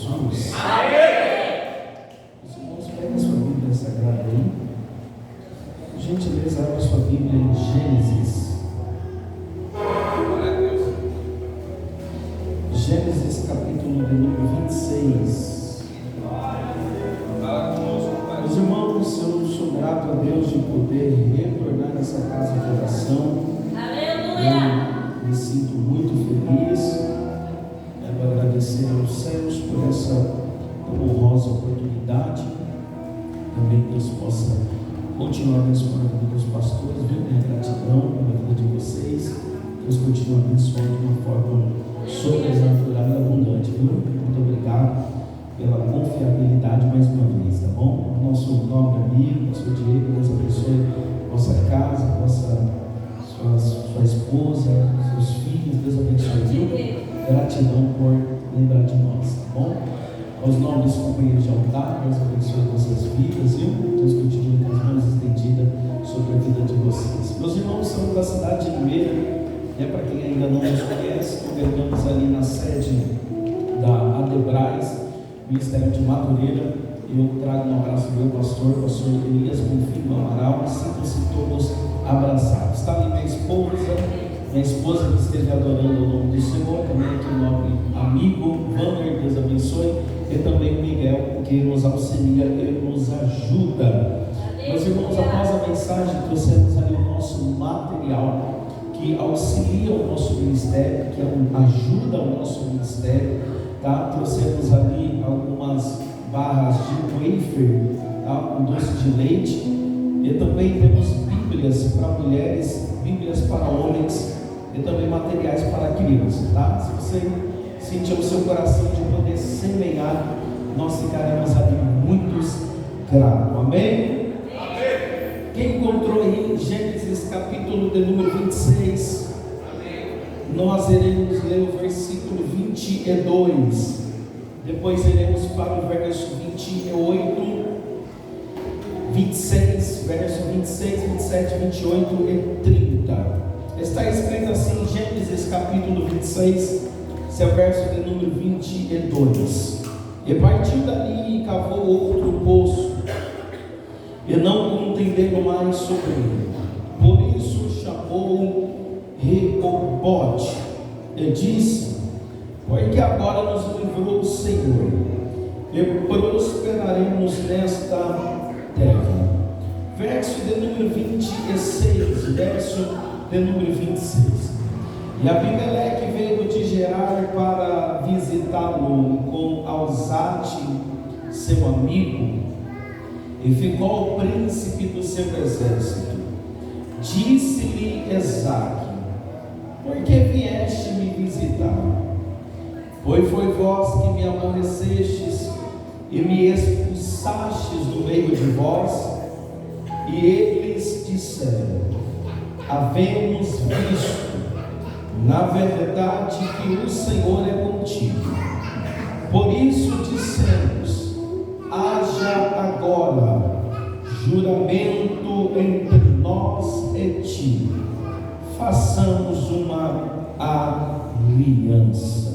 Jesus. Os irmãos, peguem sua Bíblia Sagrada aí. Por gentileza, abra sua Bíblia em Gênesis. Gênesis capítulo de número 26. Meus irmãos, eu sou grato a Deus de poder retornar nessa casa de oração. Eu me sinto muito feliz. Quero agradecer aos céus por essa honrosa oportunidade. Também que Deus possa continuar abençoando a vida dos pastores, viu? Minha gratidão pela vida de vocês. Deus continue abençoando de uma forma sobrenatural e abundante, viu? Muito obrigado pela confiabilidade mais uma vez, tá bom? Nosso nobre amigo, nosso Diego, Deus abençoe vossa casa, sua esposa, seus filhos, Deus abençoe, viu? Gratidão por lembrar de nós, tá bom? Aos nobres companheiros de altar, Deus abençoe vossas vidas, viu? Deus continue com as mãos estendidas sobre a vida de vocês. Meus irmãos são da cidade de Limeira, para quem ainda não nos conhece, congregamos ali na sede da Adebrais, Ministério de Madureira. Eu trago um abraço do meu pastor Elias Bonfim Amaral. Sintam-se todos abraçados. Está ali minha esposa que esteve adorando o nome do Senhor, também aqui o nobre amigo Vanner, Deus abençoe, e também o Miguel, que nos auxilia e nos ajuda. Meus irmãos, após a mensagem, trouxemos ali o nosso material que auxilia o nosso ministério, que ajuda o nosso ministério, tá? Trouxemos ali algumas barras de wafer, tá? Com doce de leite, e também temos bíblias para mulheres, bíblias para homens, e também materiais para crianças, tá? Se você sentir o seu coração de poder semear, nós ficaremos ali muitos gratos, amém? Quem encontrou aí Gênesis capítulo de número 26, nós iremos ler o versículo 22, depois iremos para o verso 28, 26, verso 26, 27, 28 e 30. Está escrito assim, Gênesis capítulo 26, esse é o verso de número 22. E partiu dali e cavou outro poço, e não contendendo mais sobre ele. Por isso chamou Reobote, e disse: porque agora nos livrou o Senhor, e prosperaremos nesta terra. Verso de número 26, verso de número 26. E Abimeleque veio de Gerar para visitá-lo com Alzate, seu amigo, e ficou o príncipe do seu exército. Disse-lhe Esaque: por que vieste me visitar? Pois foi vós que me aborrecestes e me expulsastes do meio de vós. E eles disseram: havemos visto, na verdade, que o Senhor é contigo. Por isso dissemos: haja agora juramento entre nós e ti, façamos uma aliança.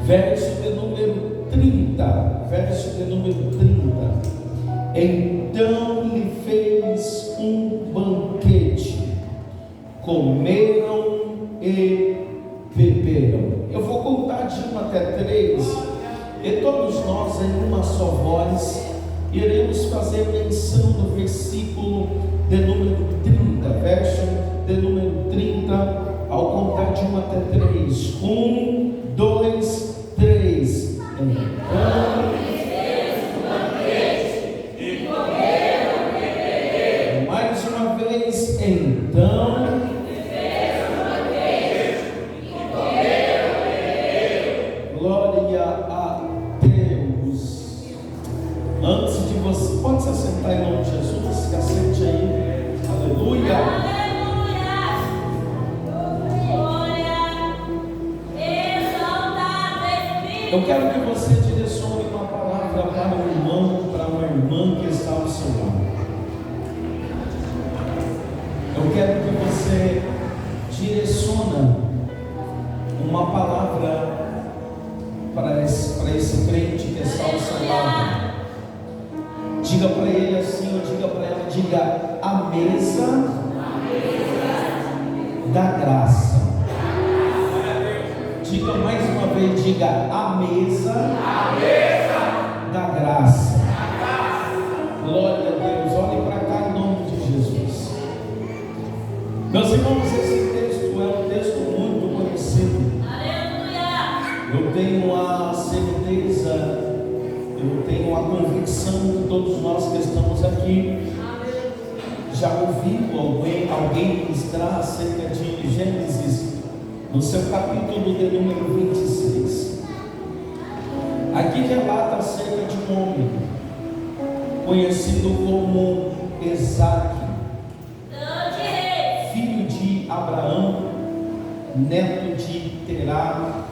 Verso de número 30, verso de número 30. Então lhe fez um banquete, comeram e beberam. Eu vou contar de 1 até 3, e todos nós em uma só voz iremos fazer menção do versículo de número 30, verso de número 30, ao contar de 1 até 3. 1, 2, 3. Então mais uma vez, então glória a Deus. Antes de você, pode se assentar em nome de Jesus, se assente aí, aleluia. Eu quero que você direcione uma palavra para um irmão, para uma irmã que está ao seu lado. Eu quero que você direcione uma palavra para esse da graça. Diga mais uma vez, diga a mesa da graça. Glória a Deus, olhe para cá em nome de Jesus. Meus irmãos, esse texto é um texto muito conhecido. Eu tenho a certeza, eu tenho a convicção que todos nós que estamos aqui já ouviu alguém ministrar acerca de Gênesis, no seu capítulo de número 26. Aqui relata acerca de um homem conhecido como Isaque, filho de Abraão, neto de Terá.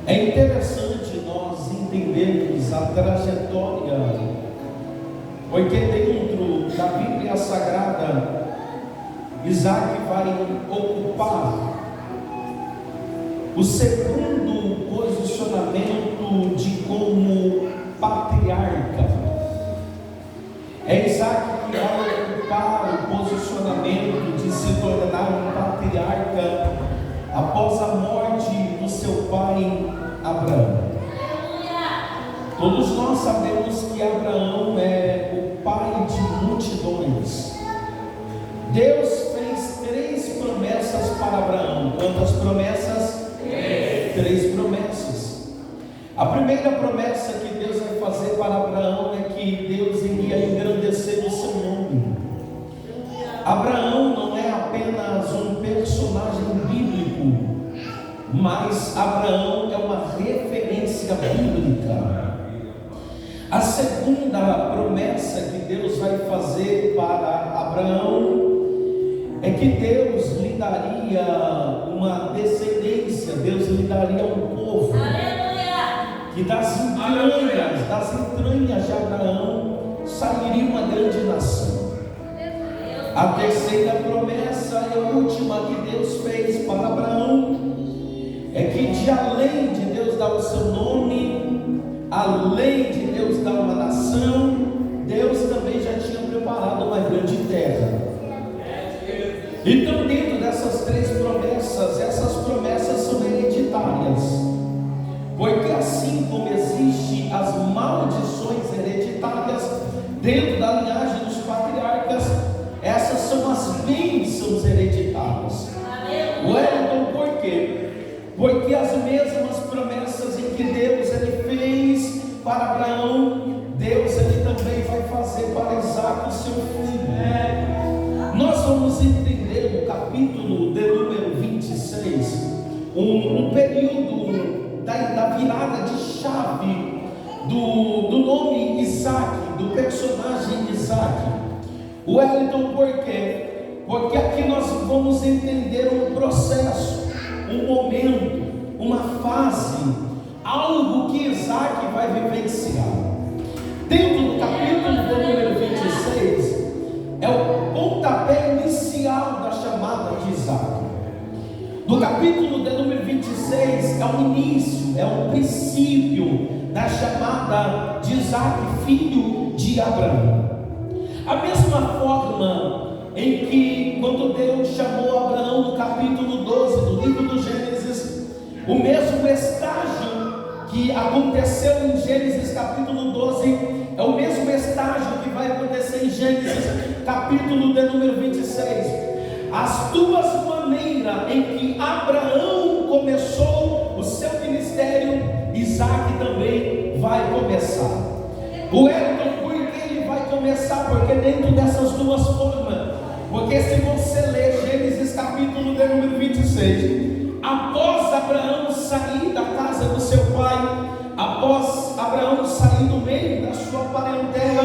É interessante nós entendermos a trajetória, porque dentro da Bíblia Sagrada, Isaque vai ocupar o segundo posicionamento de como patriarca. É Isaque que vai ocupar o posicionamento de se tornar um patriarca após a morte do seu pai Abraão. Todos nós sabemos que Abraão é o pai de multidões. Deus fez 3 promessas para Abraão. Quantas promessas? 3 promessas. A primeira promessa que Deus vai fazer para Abraão é que Deus iria engrandecer o seu nome. Abraão não é apenas um personagem bíblico, mas Abraão é uma referência bíblica. A segunda promessa que Deus vai fazer para Abraão é que Deus lhe daria uma descendência, Deus lhe daria um povo, que das entranhas de Abraão sairia uma grande nação. A terceira promessa e a última que Deus fez para Abraão é que de além de Deus dar o seu nome, além de Deus dar uma nação, Deus também já tinha preparado uma grande terra. Então, dentro dessas 3 promessas, essas promessas são hereditárias, porque assim como existem as maldições hereditárias dentro da linhagem dos patriarcas, essas são as bênçãos hereditárias. Wellington, por quê? Porque as mesmas promessas em que Deus ele fez para Abraão, Deus ele também vai fazer para Isaque, o seu filho. Nós vamos entender no capítulo de número 26 um período da virada de chave do nome Isaque, do personagem Isaque. Wellington, por quê? Porque aqui nós vamos entender um processo, um momento, uma fase, algo que Isaque vai vivenciar. Dentro do capítulo de número 26, é o pontapé inicial da chamada de Isaque. No capítulo de número 26, é o início, é o princípio da chamada de Isaque, filho de Abraão. A mesma forma em que, quando Deus chamou Abraão no capítulo 12 do livro do Gênesis, o mesmo estágio que aconteceu em Gênesis capítulo 12 é o mesmo estágio que vai acontecer em Gênesis capítulo de número 26. As 2 maneiras em que Abraão começou o seu ministério, Isaque também vai começar. O Elton, por que ele vai começar? Porque dentro dessas 2 formas, porque se você ler Gênesis capítulo de número 26, após Abraão sair da casa do seu pai, após Abraão sair do meio da sua parentela,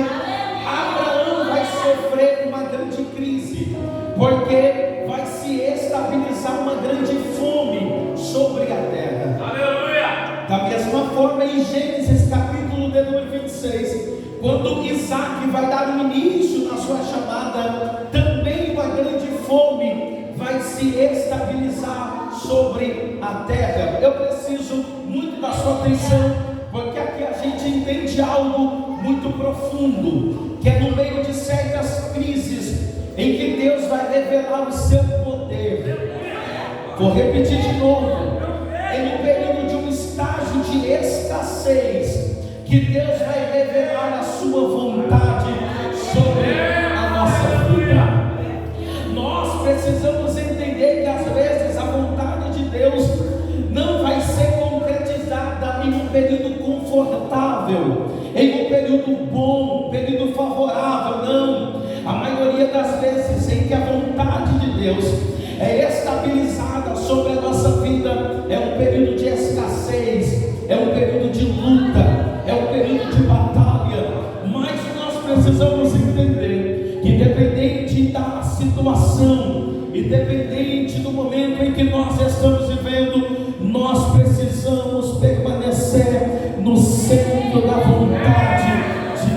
Abraão vai sofrer uma grande crise, porque vai se estabilizar uma grande fome sobre a terra. Aleluia! Da mesma forma, em Gênesis capítulo de número 26, quando Isaque vai dar um início na sua chamada, também uma grande fome vai se estabilizar sobre a terra. Eu preciso muito da sua atenção, porque aqui a gente entende algo muito profundo, que é no meio de certas crises em que Deus vai revelar o seu poder. Vou repetir de novo. Em um período de um estágio de escassez, que Deus vai revelar a sua vontade sobre a nossa vida. Nós precisamos entender que às vezes a vontade de Deus não vai ser concretizada em um período confortável, em um período bom, um período favorável, não. A maioria das vezes em que a vontade de Deus é estabilizada sobre a nossa vida, é um período de escassez, é um período de luta, é um período de batalha. Mas nós precisamos entender que, independente da situação, independente do momento em que nós estamos vivendo, nós precisamos permanecer no centro da vontade de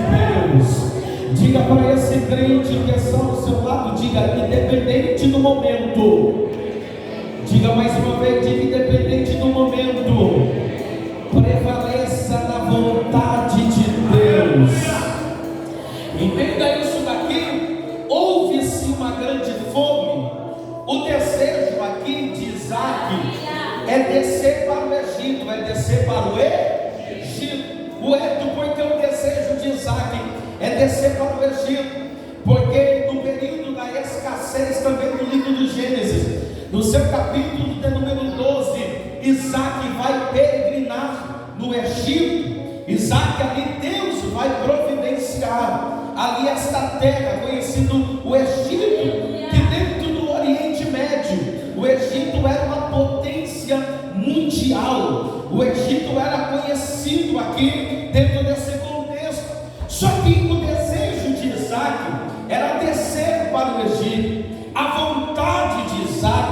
Deus. Diga para esse crente que está ao seu lado, diga: independente do momento. Diga mais uma vez, diga: independente do momento, prevaleça na vontade de Deus. Entenda isso daqui. Houve-se uma grande fome. O desejo aqui de Isaac é descer para o Egito, é descer para o Egito. Porque o desejo de Isaac é descer para o Egito, porque no período da escassez, também no livro do Gênesis, no seu capítulo de número 12, Isaac vai peregrinar no Egito. Isaac ali, Deus vai providenciar ali esta terra, conhecido o Egito, que dentro do Oriente Médio, o Egito era uma potência mundial. O Egito era conhecido aqui dentro desse contexto. Só que o desejo de Isaac era descer para o Egito. A vontade de Isaac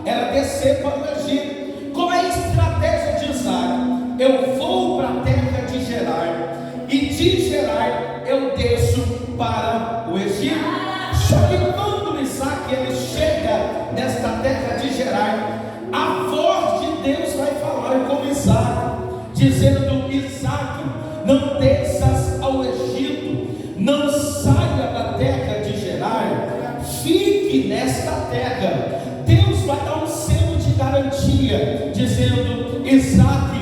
era descer para o Egito. Qual é a estratégia de Isaac? Eu vou para a terra de Gerar, e de Gerar eu desço para o Egito. Só que quando Isaac ele chega nesta terra de Gerar, a voz de Deus vai falar com Isaac, dizendo: Isaac, não desças ao Egito, não saia da terra de Gerar, fique nesta terra. Deus vai dar um selo de garantia, dizendo: Isaac,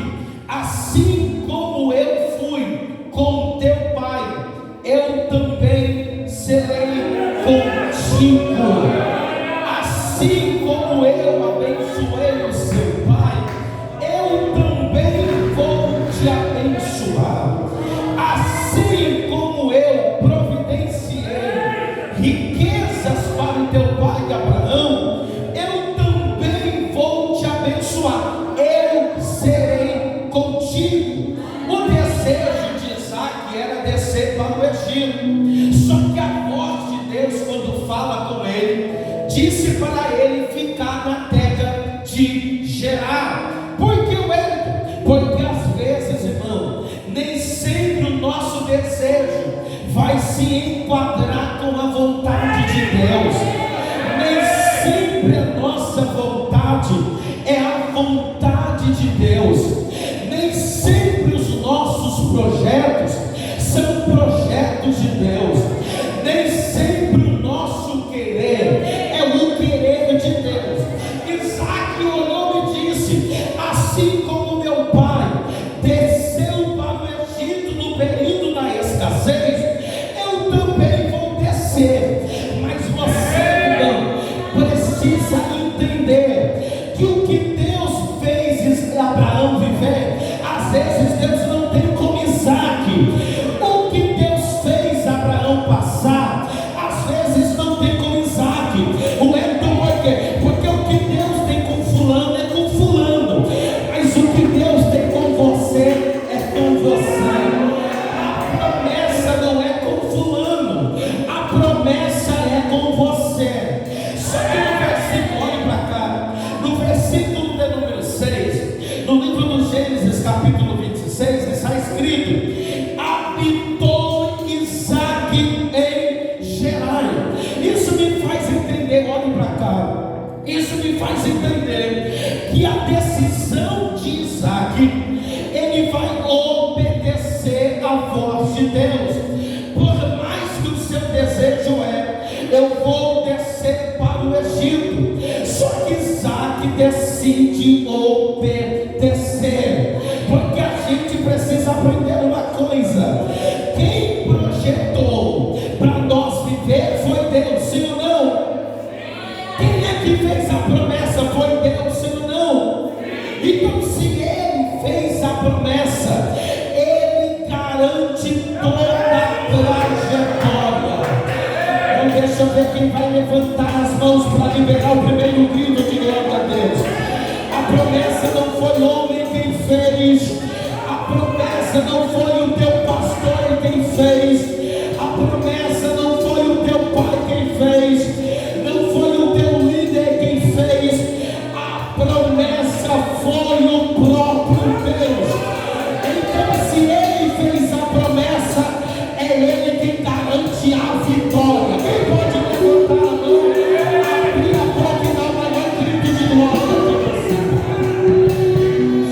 assim como eu fui com teu pai, eu também serei contigo. Assim como eu abençoei o seu pai, eu também vou te abençoar. Assim como eu providenciei riquezas para o teu pai Abraão, eu também vou te abençoar. Eu serei contigo. O desejo de Isaac era descer para o Egito. Só que a voz de Deus, quando fala com ele, disse para ele ficar na terra de Gerar. Por que o erro? Porque às vezes, irmão, nem sempre o nosso desejo vai se enquadrar com a vontade de Deus. Nem sempre a nossa vontade é a vontade de Deus. Nem sempre os nossos projetos são projetos de Deus. Nem sempre o nosso querer é o querer de Deus. Isaac olhou e disse: assim como meu pai desceu para o Egito no período da escassez, eu também vou descer. Mas você não precisa entender que o que Deus fez Abraão viver, às vezes Deus não tem como Isaac. O que Deus fez Abraão passar, às vezes não tem como Isaac. O então por quê? Porque o que Deus tem com fulano é com fulano, mas o que Deus tem com você é com você. A promessa não é com fulano, a promessa é com você. Só que no versículo, olhe para cá, no versículo de número 6, no livro do Gênesis capítulo 26, está escrito: habitou Isaac em Gerar. Isso me faz entender, olhe para cá, isso me faz entender que a decisão de Isaac, ele vai obedecer à voz de Deus. Por mais que o seu desejo é: eu vou descer para o Egito. Só que Isaac decide obedecer, porque a gente precisa aprender uma coisa: quem projetou para nós viver foi Deus, sim ou não? Quem é que fez a promessa foi Deus, sim ou não? Então, se Ele fez a promessa, Ele garante toda a trajetória. Então deixa eu ver quem vai levantar as mãos para liberar o primeiro grito de glória a Deus. A promessa não foi homem quem fez, a promessa não foi o teu pastor quem fez, a promessa não foi o teu pai quem fez, não foi o teu líder quem fez, a promessa foi o próprio Deus. Então, se Ele fez a promessa, é Ele quem garante a vitória. Quem pode levantar a mão, abrir a boca e dar o maior grito de glória?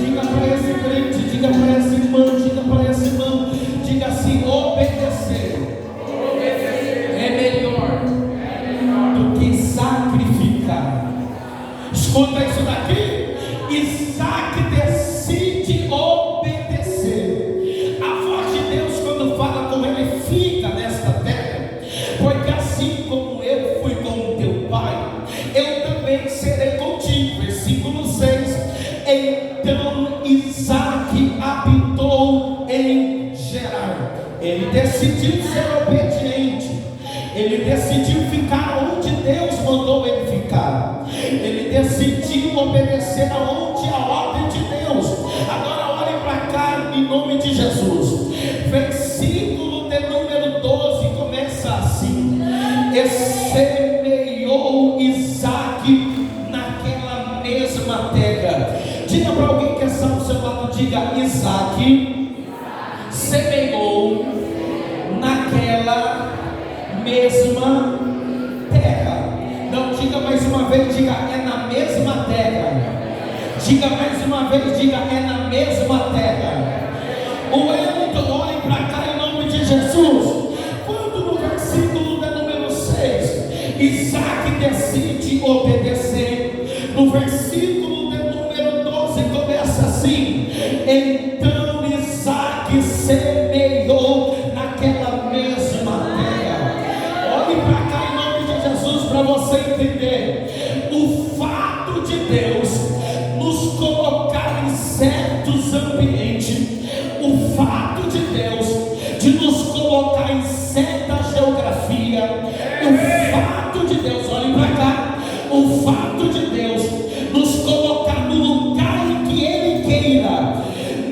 Diga para esse crente, diga para essa irmã, diga para esse irmão, diga assim: obedecer é melhor do que sacrificar. Escuta isso daqui. Isaac decide obedecer. A voz de Deus, quando fala com ele, fica nesta terra, porque assim como eu fui com teu pai, eu também serei contigo. Versículo 6. Então Isaac habitou em Gerar. Ele decidiu ser obediente, ele decidiu ficar onde Deus mandou ele ficar, ele decidiu obedecer aonde a ordem de Deus. Agora olhe para cá em nome de Jesus. Versículo de número 12 começa assim: e semeou Isaac naquela mesma terra. Diga para alguém que está ao seu lado, diga: Isaac semeou naquela mesma terra. Não, diga mais uma vez, diga: é na mesma terra. Diga mais uma vez, diga: é na mesma terra. O Wellington, olhe para cá em nome de Jesus. Quando no versículo de número 6, Isaac decide obedecer, no versículo de número 12 começa assim: então Isaac semeou naquela mesma terra. Olhe para cá em nome de Jesus para você entender o fato de Deus nos colocar em certos ambientes, o fato de Deus de nos colocar em certa geografia, o fato de Deus, olhe para cá, o fato de Deus nos colocar no lugar em que Ele queira,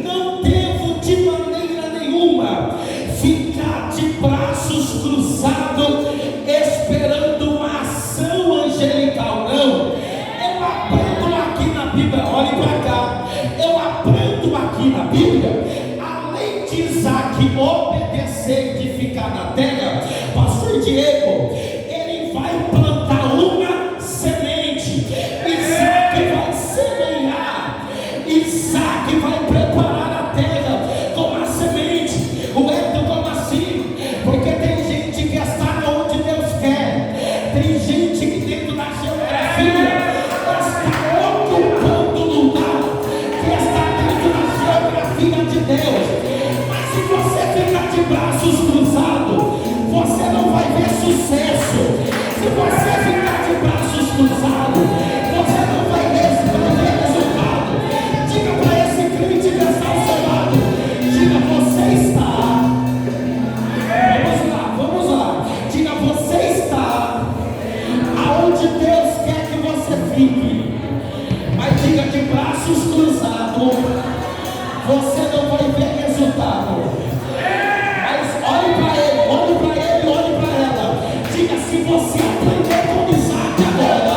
não devo de maneira nenhuma ficar de braços cruzados esperando uma ação angelical. Não, eu aprendo aqui na Bíblia, olhe para cá, eu aprendo aqui na Bíblia, além de Isaac obedecer e ficar na terra, pastor Diego, ele vai plantar uma semente. Isaac vai semear, Isaac vai preparar a terra com a semente. O Edson, como assim? Porque tem gente que está onde Deus quer, tem gente que dentro da geografia está ocupando o lugar que está dentro da geografia de Deus. Mas se você ficar de braços cruzados, você não vai ver sucesso. Se você ficar de braços cruzados, você não vai ver resultado. Diga para esse crente que está ao seu lado, diga: você está. Vamos lá. Diga: você está aonde Deus quer que você fique. Mas diga: de braços cruzados, você não vai ver resultado. Mas olhe para ele, olhe para ela. Diga: se você aprender com Isaac agora,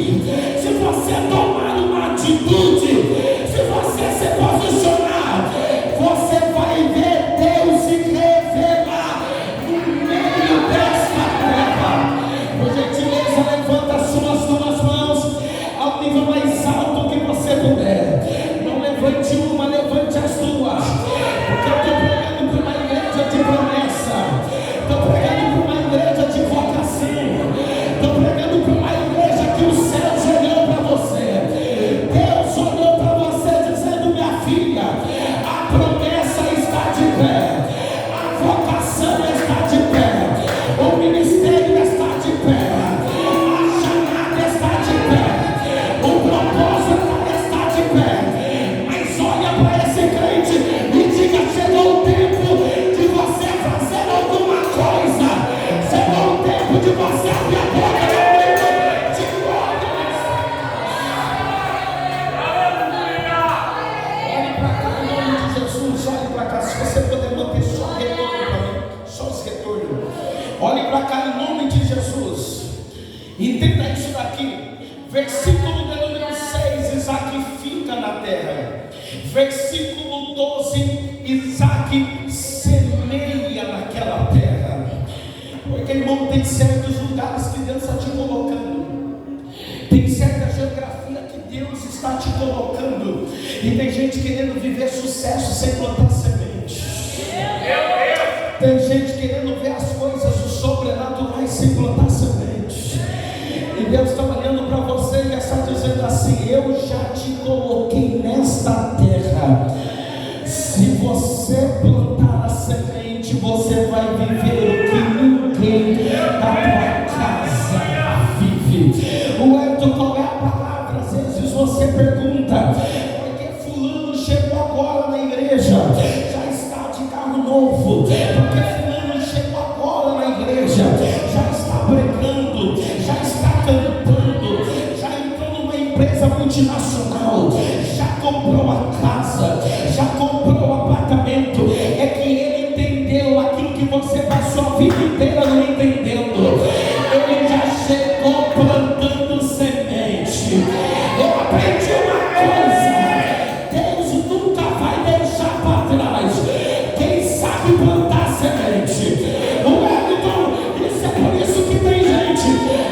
atitude, se você tomar uma atitude, se você se posicionar, você vai ver Deus se revelar no meio desta terra. Por gentileza, levanta as suas duas mãos ao nível mais alto que você puder. Não levante uma, levante as duas, porque eu estou pregando para uma igreja de promessa, estou pregando para uma igreja de vocação, estou pregando para uma igreja que o céu olhou para você. Deus olhou para você dizendo: minha filha, a promessa está de pé, a vocação está de pé, o ministério está de pé, a chamada está de pé, o propósito está de pé. Mas olha para esse crente e diga: chegou o tempo de você fazer alguma coisa, chegou o tempo de você abrir a boca de glória. Olhe para cá em nome de Jesus, olhe para cá. Se você puder manter só o retorno para mim, só esse retorno. Olhe para cá em nome de Jesus. Entenda isso daqui. Versículo de número 6, Isaac fica na terra. Versículo 12, Isaac semeia naquela terra. Porque, irmão, tem certos lugares que Deus está te colocando, tem certa geografia que Deus está te colocando, e tem gente querendo viver sucesso sem plantar semente. Tem gente querendo ver as coisas sobrenaturais sem plantar semente. E Deus está olhando para você e está dizendo assim: eu já te coloquei nesta terra. Se você plantar a semente, você vai viver o que ninguém da tua casa vive. O Elton, qual é a palavra? Às vezes você pergunta: por que fulano chegou agora na igreja, já está de carro novo? Por que fulano chegou agora na igreja, já está pregando, já está cantando, já entrou numa empresa multinacional, já comprou a casa, já comprou o apartamento? É que ele entendeu aquilo que você passou a vida inteira não entendendo. Ele já chegou plantando semente. Eu aprendi uma coisa: Deus nunca vai deixar para trás quem sabe plantar semente. O Wellington, isso é por isso que tem gente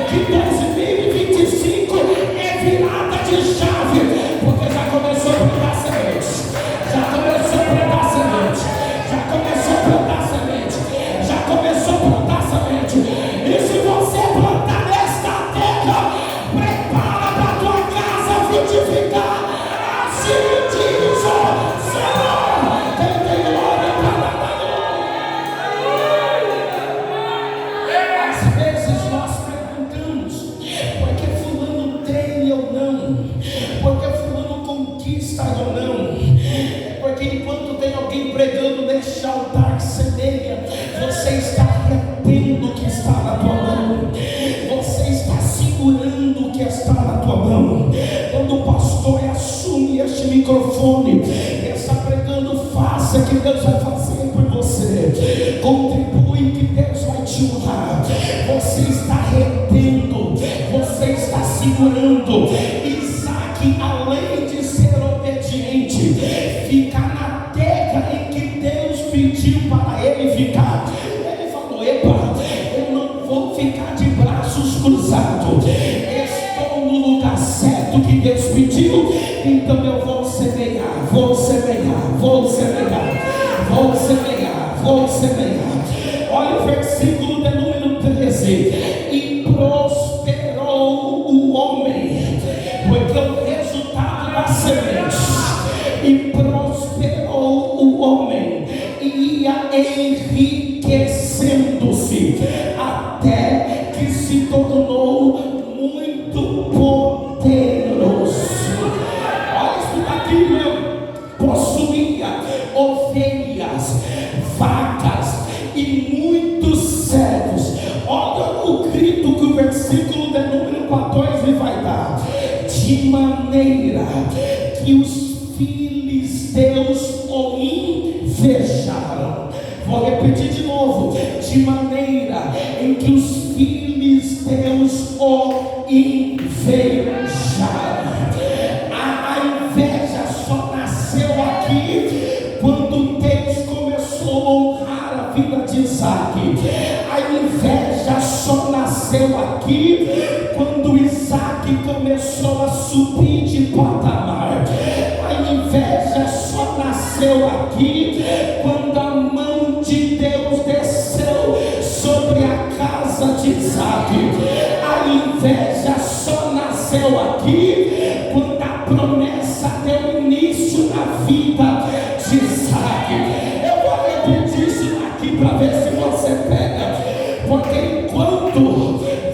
que 2025 é virada de chave, porque já começou a plantar semente, já começou a plantar semente, já começou a plantar semente, já começou a plantar semente. E se você plantar nesta terra, prepara para a tua casa frutificar. Assim diz o Senhor. Quem tem glória para dar glória. Às vezes nós perguntamos: por que fulano tem ou não? Por que fulano conquista ou não? É porque enquanto tem alguém pregando neste altar que semeia, você está retendo o que está na tua mão, você está segurando o que está na tua mão. Quando o pastor assume este microfone, ele está pregando: faça que Deus vai fazer por você, contribui que Deus vai te honrar. Você está retendo, você está segurando. Isaac, além de ser obediente, fica na terra em que Deus pediu para ele ficar. Ele falou: epa, eu não vou ficar de braços cruzados, estou no lugar certo que Deus pediu, então eu vou semear, vou semear, vou semear, vou semear, vou semear. Olha o versículo de número 13: e prosperou o homem, porque o resultado da semente, e prosperou o homem, e ia enriquecendo-se, até que se tornou muito poderoso. Olha isso daqui, meu. Possuía ovelhas, vacas e muitos servos. Olha o grito que o versículo de número 14 vai dar: de maneira que os filisteus o invejaram. Vou repetir de novo: de maneira em que os filisteus o invejam. invejar. A inveja só nasceu aqui quando Deus começou a honrar a vida de Isaac. A inveja só nasceu aqui quando Isaac começou a subir de patamar. A inveja só nasceu aqui quando a mão de Deus desceu sobre a casa de Isaac. A inveja só nasceu aqui quando a promessa deu início na vida de Isaac. Eu vou repetir isso aqui para ver se você pega. Porque enquanto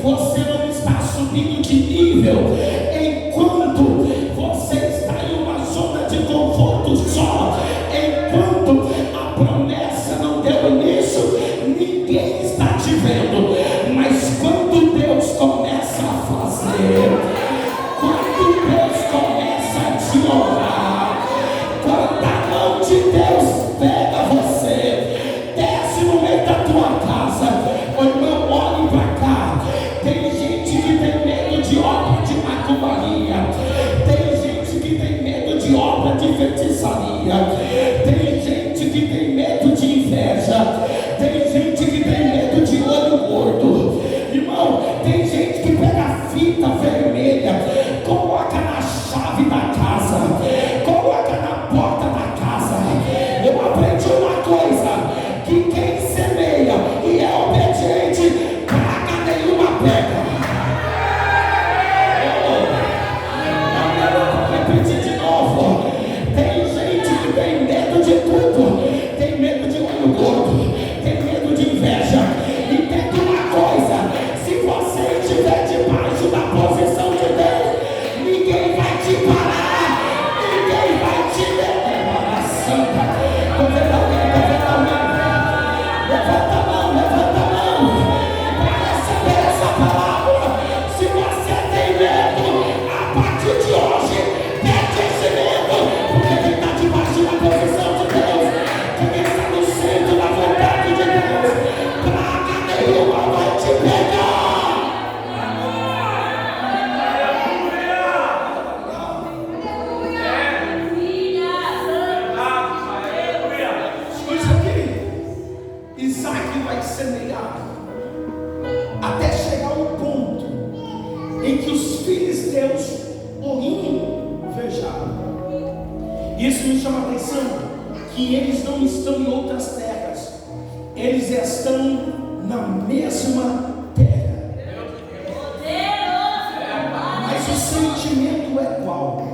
você não está subindo de nível, enquanto você está em uma zona de conforto só, enquanto a promessa não deu início, ninguém está te vendo. Mas quando Deus começa a fazer, quando Deus começa a te honrar, quando a mão de Deus pega você, desce no meio da tua casa. Ô irmão, olhe para cá. Tem gente que tem medo de obra de macumbaria, tem gente que tem medo de obra de feitiçaria, tem gente que tem medo de inveja, tem gente que tem medo de olho gordo. Irmão, tem gente que pega a fita vermelha, coloca na chave da casa, coloca na porta da casa. Eu aprendi uma coisa, que quem semeia e é obediente, praga nenhuma pega. Vou repetir de novo. Tem gente que tem medo de tudo, tem medo de olho gordo, tem medo de inveja. Entende uma coisa: se você estiver debaixo da posição de Deus, ninguém vai te parar, ninguém vai te levar a santa. Estou vendo alguém, estou vendo alguém. Levanta a mão para receber essa palavra. Se você tem medo, a partir de hoje, perde esse medo, porque quem está debaixo da posição de Deus, quem está no centro da vontade de Deus, praga nenhuma vai te pegar. Escuta aqui. Isaac vai semear até chegar um ponto em que os filisteus o invejaram. Isso me chama a atenção, que eles não estão em outras terras, eles estão na mesma terra. Mas o sentimento é qual?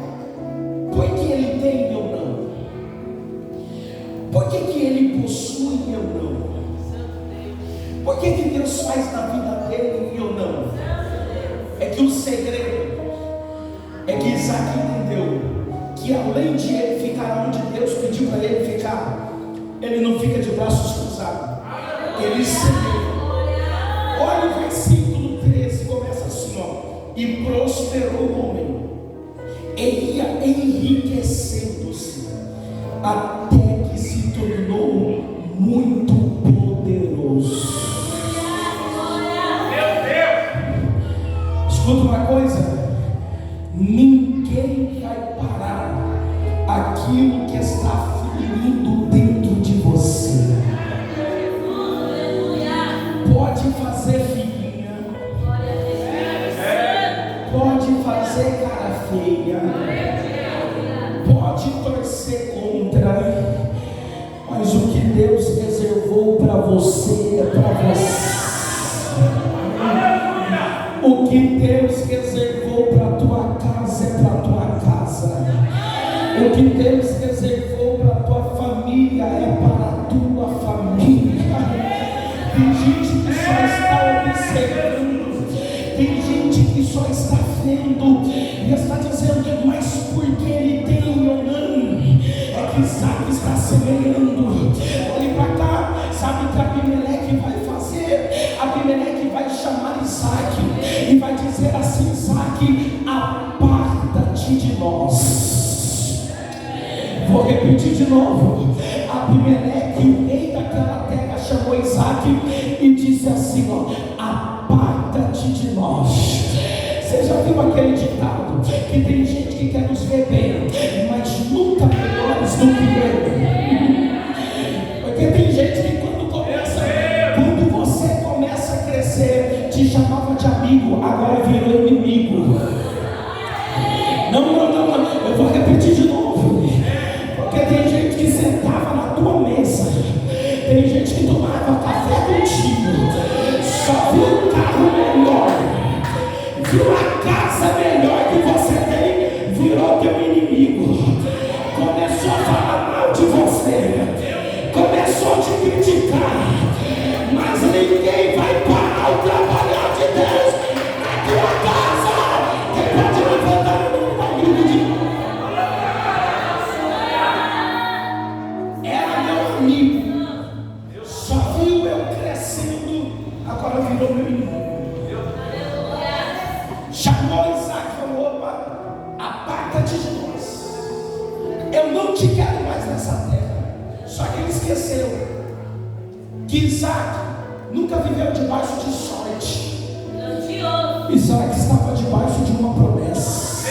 Por que ele tem e eu não? Por que ele possui e eu não? Por que Deus faz na vida dele e eu não? É que o segredo é que Isaac entendeu que além de ele ficar onde Deus pediu para ele ficar, ele não fica de braços cruzados, ele semeia. Olha o versículo 13, começa assim, ó: e prosperou o homem, e ia enriquecendo-se, até que se tornou muito poderoso. Escuta uma coisa: ninguém vai parar aquilo que está fluindo dentro de você. Pode fazer filhinha, pode fazer cara feia, pode torcer contra, mas o que Deus reservou para você é para você. O que Deus reservou para a tua casa é para a tua casa. O que Deus reservou para a tua família é para a tua família. Tem gente que só está observando, tem gente que só está vendo e está dizendo: mas por que ele tem ou não? É que Isaac está semeando. Olhe para cá, sabe o que Abimeleque vai fazer? Abimeleque vai chamar Isaac e vai dizer assim: Isaac, aparta-te de nós. Vou repetir de novo. Abimeleque, o rei daquela terra, chamou Isaac e disse assim: ó, aparta-te de nós. Você já ouviu aquele ditado? Que tem gente que quer nos ver bem, mas nunca melhores do que ele. Porque tem gente que quando você começa a crescer, te chamava de amigo, agora virou inimigo. Não, eu vou repetir de novo. Porque tem gente que sentava na tua mesa, tem gente que tomava café contigo, só viu um carro melhor, viu a casa melhor que você tem, virou teu inimigo, começou a falar mal de você, começou a te criticar, mas ninguém vai parar o trabalho de Deus na tua casa. Quem pode levantar o nome da vida de Deus? Era meu amigo, só viu eu crescendo, agora virou meu inimigo. Chamou Isaac e falou: opa, aparta-te de nós, eu não te quero mais nessa terra. Só que ele esqueceu que Isaac nunca viveu debaixo de sorte. Isaac estava debaixo de uma promessa.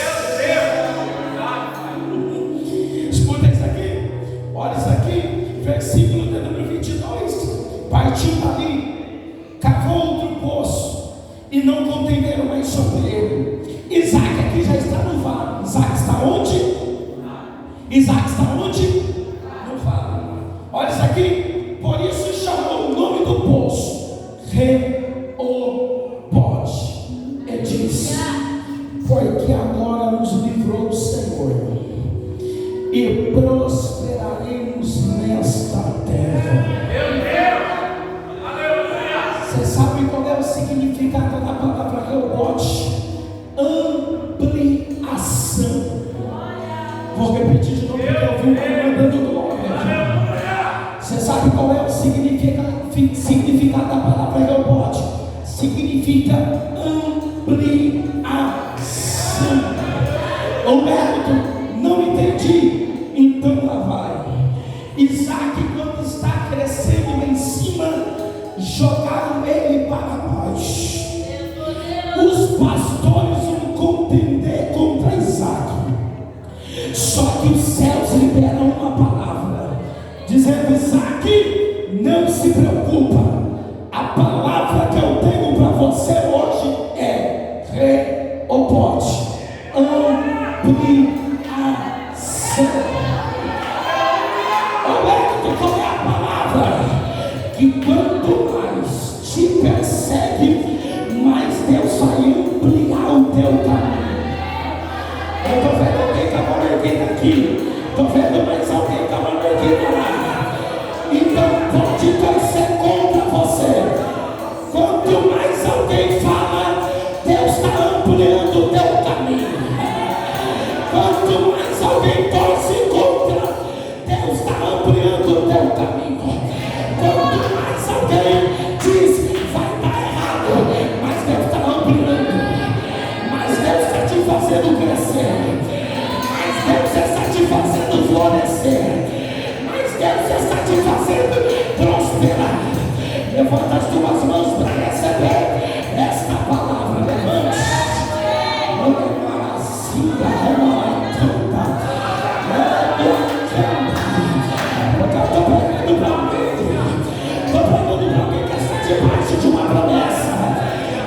Escuta isso aqui, olha isso aqui, versículo de número 22. Partiu dali, cavou outro poço, e não contenderam mais sobre ele. Isaac aqui já está no vale. Isaac está onde? Isaac está onde? No vale. Olha isso aqui, por isso chamou o nome do poço Rehobote. Ele disse: porque agora nos livrou o Senhor e prosperaremos nesta terra. Você sabe qual é o significado da palavra Rehobote? Ampliação. Vou repetir de novo porque eu vi o irmão dando glória. Você sabe qual é o significado da palavra Rehobote? Significa ampliação. Humberto, não entendi. Então lá vai. Isaac, quando está crescendo lá em cima, jogaram ele para baixo. Os pastores vão contender contra Isaac. Só que os céus liberam uma palavra, dizendo: Isaac, não se preocupa. A palavra que eu tenho para você hoje é Rehobote, ampliação. Roberto, qual é a palavra? Que quanto mais te persegue, mais Deus vai ampliar o teu caminho. Eu estou vendo alguém com a mão erguida aqui, estou vendo mais alguém com a mão erguida lá. Então pode torcer contra você. Quanto mais alguém fala, Deus está ampliando o teu caminho. Quanto mais alguém torce contra, Deus está ampliando o teu caminho. Quanto mais alguém diz vai dar errado, mas Deus está ampliando. Mas Deus está te fazendo crescer. Mas Deus está te fazendo florescer. Mas Deus está te fazendo prosperar. Levanta as tuas mãos para receber esta palavra. Levante. Estou pregando para alguém que está debaixo de uma promessa.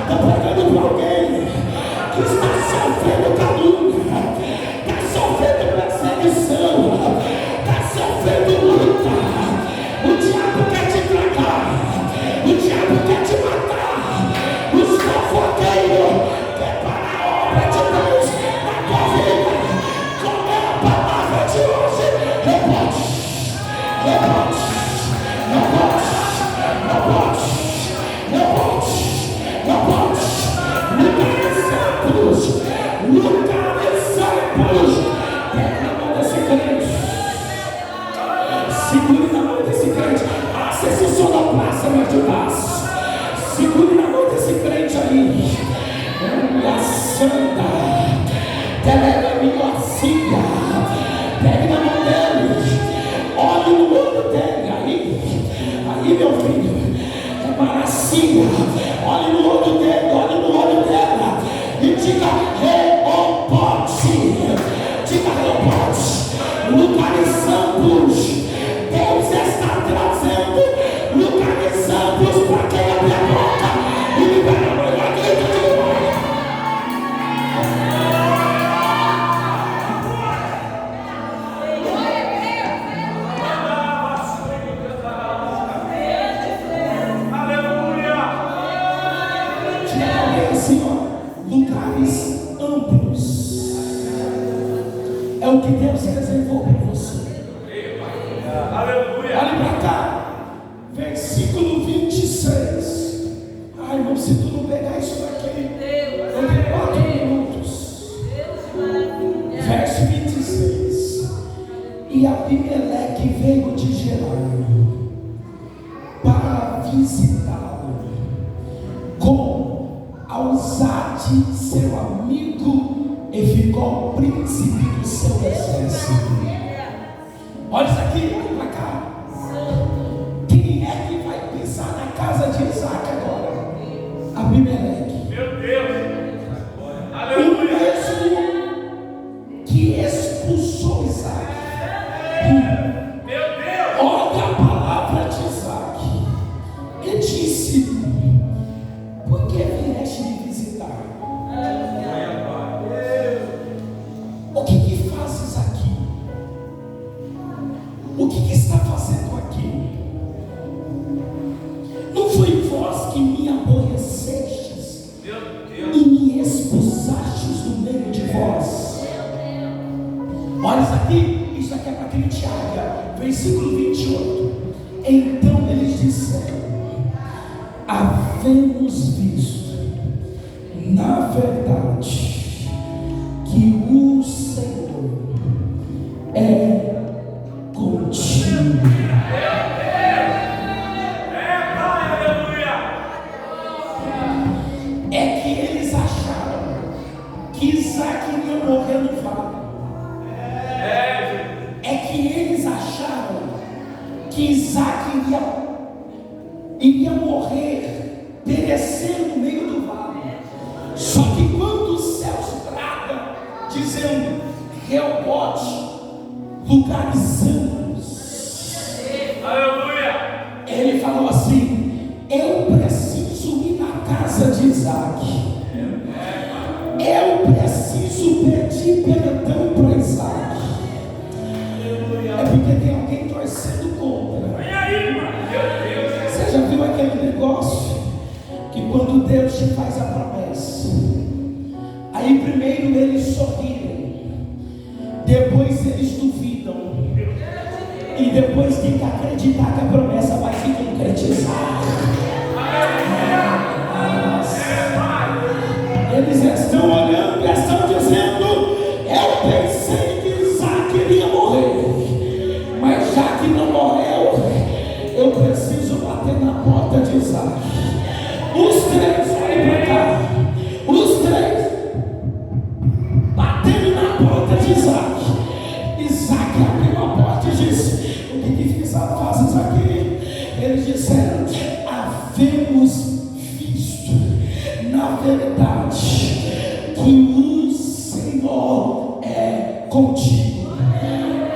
Estou pregando para alguém que está sofrendo calúnia, está sofrendo perseguição, está sofrendo luta. O diabo quer te tragar, o diabo quer te matar. é o que Deus reservou para você. Aleluia. Olhe para cá, versículo 26. Ai, irmão, se tu não pegar isso daqui, eu tenho 4 minutos. Verso 26. E Abimeleque veio de Gerar para visitá-lo com Alzate, seu amigo, e ficou príncipe do seu exército. Olha isso aqui, olha para cá. Quem é que vai pisar na casa de Isaac agora? Abimeleque. Meu Deus. O Aleluia. mesmo que expulsou Isaac. Meu Deus. Olha a palavra de Isaac. E disse: por que vieste me visitar? O que fazes aqui? O que está fazendo aqui? Não foi vós que me aborrecestes e me expulsastes do meio de vós? Olha isso aqui é para critiar. Versículo 28. Então eles disseram: havemos visto, na verdade, que o Senhor é contigo. É que eles acharam que Isaac iria morrer no vale. É que eles acharam que Isaac iria morrer, perecer no meio do vale. Só que quando os céus bradam, dizendo: Reobote, lugares santos, Aleluia. ele falou assim: eu preciso ir na casa de Isaac. Eu preciso pedir perdão para Isaac. É porque tem alguém torcendo contra. Você já viu aquele negócio que quando Deus te faz a promessa, aí primeiro eles sorriem, depois eles duvidam, e depois tem que acreditar que a promessa vai se concretizar. Eles estão olhando e estão dizendo: eu pensei que Isaac iria morrer, mas já que não morreu, eu preciso bater na porta de Isaac. Os três, olhem para cá, os três batendo na porta de Isaac. Isaac abriu a porta e disse: o que fazes aqui? Eles disseram: havemos visto, na verdade, que o Senhor é contigo.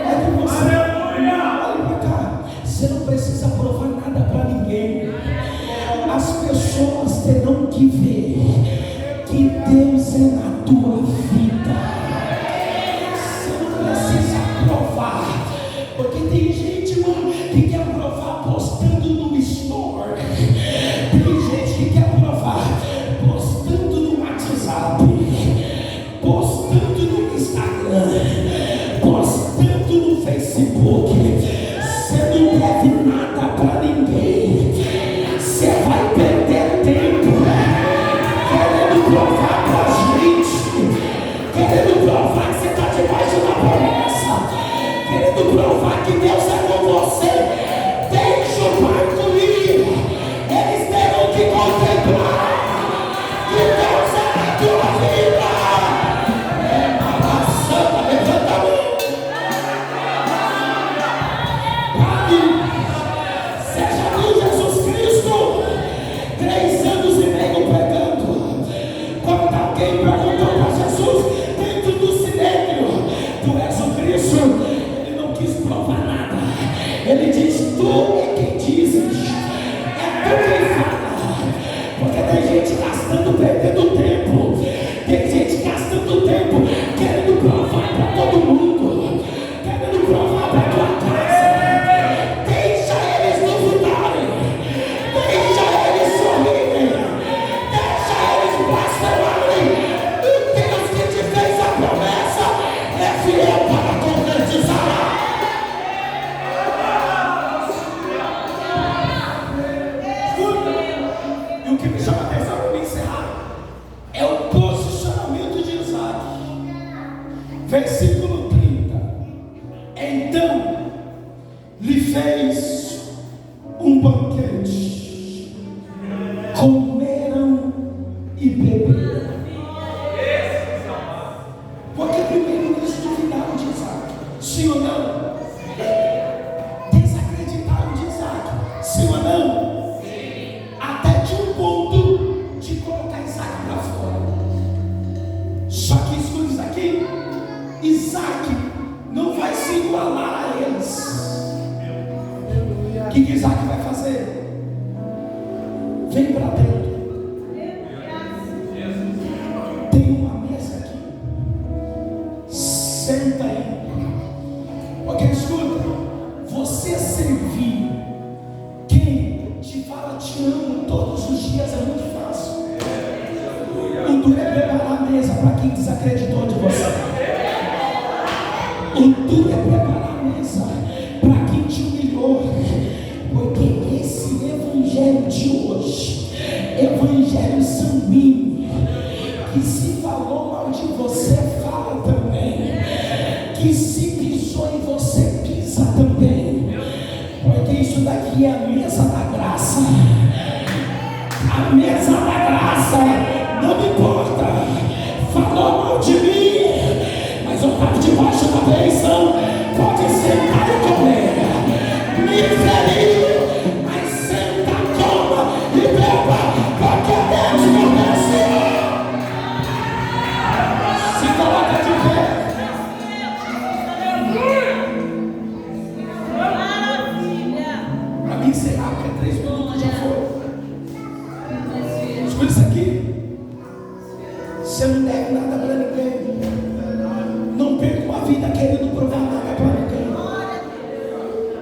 É que você, olha para cá, você não precisa provar nada para ninguém. As pessoas terão que ver que Deus é na tua vida. Você não precisa provar, porque tem gente, irmão, que quer provar postando no store. Tem gente que quer provar postando no WhatsApp, postando no Instagram, postando no Facebook. Você não deve nada para ninguém. Você vai perder tempo querendo provar pra gente, querendo provar que você está debaixo da promessa, querendo provar que Deus é com você. Deixa o barco ir. Eles terão que contemplar que Deus é na tua vida. É a santa, levanta a mão. Seja viu Jesus Cristo 3 anos e meio pregando. Quando alguém perguntou para Jesus dentro do sinédrio: tu és o Cristo? Ele não quis provar nada. Ele diz: tu é quem diz Versículo 30. Então lhe fez um banquete, comeram e beberam. Porque primeiro eles duvidaram de Isaac, sim ou não? Desacreditaram de Isaac, sim ou não? Até de um ponto de colocar Isaac para fora. Só que escuta isso aqui: Isaac não vai se igualar a eles. O que Isaac vai fazer? Vem para dentro. Tem uma mesa aqui. Senta aí. Ok, escuta. Você servir quem te fala te amo todos os dias é muito fácil. O duro é preparar a mesa para quem desacreditou de você. O duro é preparar a mesa para quem te humilhou. Porque esse evangelho de hoje, evangelho sanguíneo, que se falou mal de você, fala também. Que se pisou em você, pisa também. Porque isso daqui é a mesa da graça. A mesa da graça. Não me importa. Falou mal de mim, mas eu estava debaixo da bênção. Pode sentar e comer. Me feriu, mas senta, coma e beba, porque Deus me abençoou. Se coloca de pé. Para mim encerrar, porque 3 minutos já foram. Escuta isso aqui. Você não deve nada para ninguém. Não perca uma vida querendo provar nada para ninguém.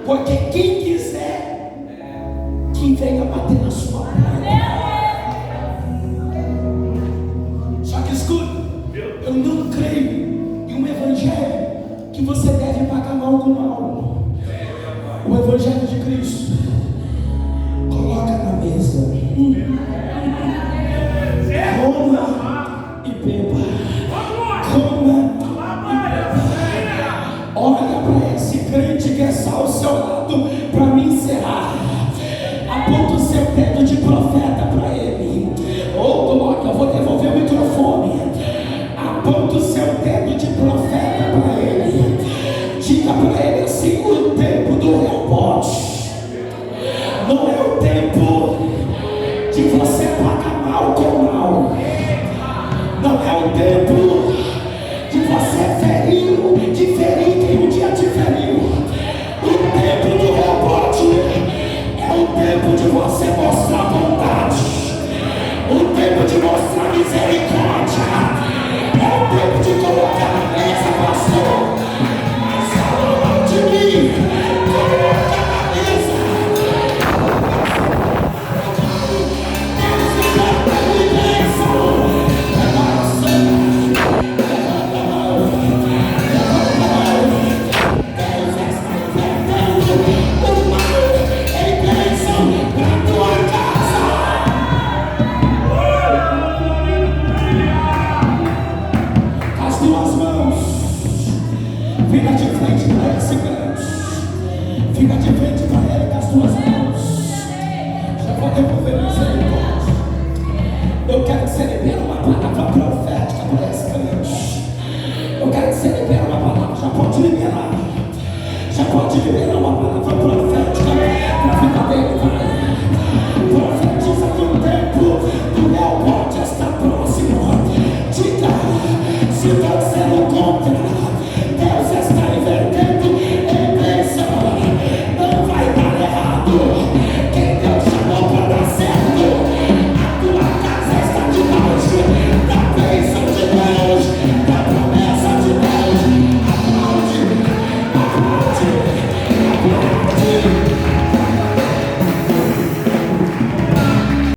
Porque quem quiser, que venha bater na sua porta. Só que escuta, eu não creio em um evangelho que você deve pagar mal com mal. O evangelho de Cristo coloca na mesa. Coma e beba. Coma e beba. Olha para esse crente que está ao seu lado para me encerrar. Aponta o seu dedo de profeta para ele. Ô glória, eu vou devolver o microfone. Aponta o seu dedo de profeta para ele. Diga para ele assim: o tempo do rebote não é o tempo de você pagar mal com mal. Não é o tempo de você ferir quem um dia te feriu. O tempo do rebote é o tempo de você mostrar bondade. O tempo de mostrar misericórdia. É o tempo de colocar na mesa, pastor. Mas falou mal de mim, coloca na mesa. Deus me dá a bênção. Fica de frente para esse grande. Fica de frente para ele com as tuas mãos. Já vou devolver misericórdia. Eu quero que você libere uma palavra profética para esse grande. Eu quero que você libere uma palavra. Já pode liberar. Já pode liberar uma palavra profética para a vida dele, para ele.